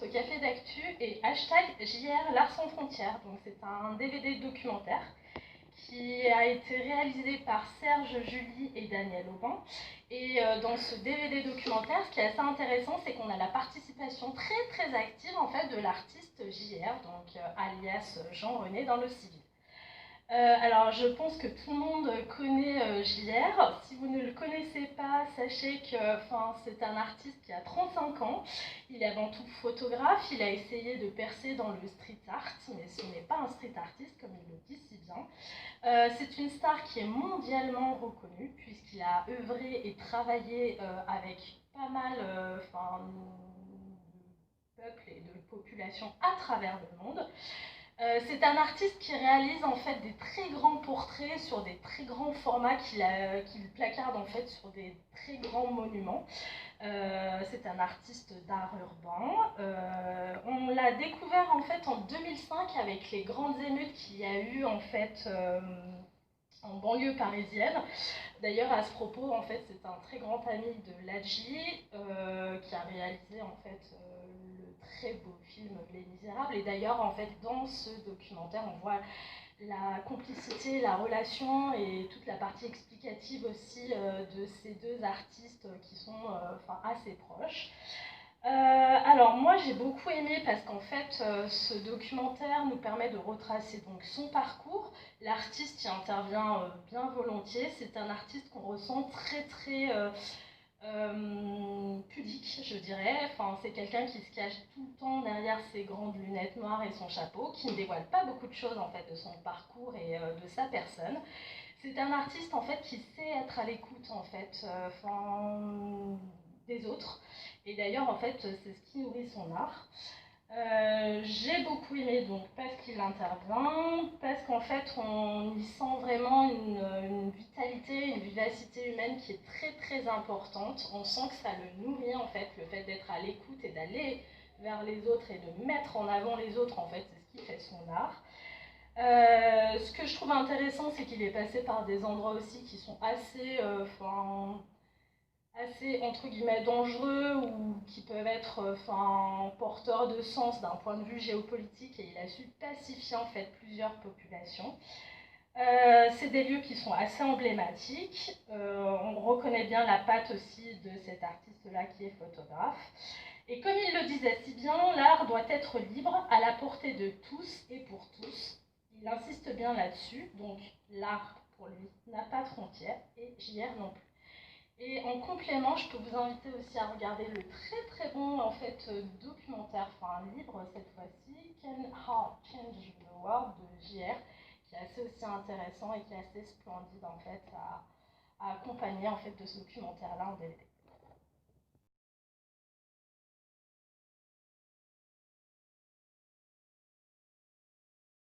au Café d'Actu et hashtag JR l'Art sans frontières. Donc c'est un DVD documentaire qui a été réalisé par Serge Julie et Daniel Aubin. Et dans ce DVD documentaire, ce qui est assez intéressant, c'est qu'on a la participation très active en fait de l'artiste JR, donc alias Jean-René dans le civil. Alors, je pense que tout le monde connaît JR. Si vous ne le connaissez pas, sachez que c'est un artiste qui a 35 ans. Il est avant tout photographe. Il a essayé de percer dans le street art, mais ce n'est pas un street artiste, comme il le dit si bien. C'est une star qui est mondialement reconnue, puisqu'il a œuvré et travaillé avec pas mal de peuples et de populations à travers le monde. C'est un artiste qui réalise en fait des très grands portraits sur des très grands formats qu'il placarde en fait sur des très grands monuments. C'est un artiste d'art urbain. On l'a découvert en fait en 2005 avec les grandes émeutes qu'il y a eu en fait en banlieue parisienne. D'ailleurs, à ce propos, en fait, c'est un très grand ami de Ladji qui a réalisé en fait le très beau film Les Misérables. Et d'ailleurs, en fait, dans ce documentaire, on voit la complicité, la relation et toute la partie explicative aussi de ces deux artistes qui sont assez proches. Alors moi j'ai beaucoup aimé parce qu'en fait ce documentaire nous permet de retracer donc son parcours. L'artiste y intervient bien volontiers. C'est un artiste qu'on ressent très pudique, je dirais. C'est quelqu'un qui se cache tout le temps derrière ses grandes lunettes noires et son chapeau, qui ne dévoile pas beaucoup de choses en fait de son parcours et de sa personne. C'est un artiste en fait qui sait être à l'écoute en fait des autres. Et d'ailleurs en fait c'est ce qui nourrit son art. J'ai beaucoup aimé donc parce qu'il intervient, parce qu'en fait on y sent vraiment une vitalité, une vivacité humaine qui est très importante. On sent que ça le nourrit en fait, le fait d'être à l'écoute et d'aller vers les autres et de mettre en avant les autres en fait, c'est ce qui fait son art. Ce que je trouve intéressant, c'est qu'il est passé par des endroits aussi qui sont assez entre guillemets dangereux ou qui peuvent être porteurs de sens d'un point de vue géopolitique, et il a su pacifier en fait plusieurs populations. C'est des lieux qui sont assez emblématiques. On reconnaît bien la patte aussi de cet artiste-là qui est photographe. Et comme il le disait si bien, l'art doit être libre, à la portée de tous et pour tous. Il insiste bien là-dessus, donc l'art pour lui n'a pas de frontières et JR non plus. Et en complément, je peux vous inviter aussi à regarder le très bon en fait documentaire, un livre cette fois-ci, Can Art Change the World de JR, qui est assez aussi intéressant et qui est assez splendide en fait à accompagner en fait de ce documentaire-là en DVD.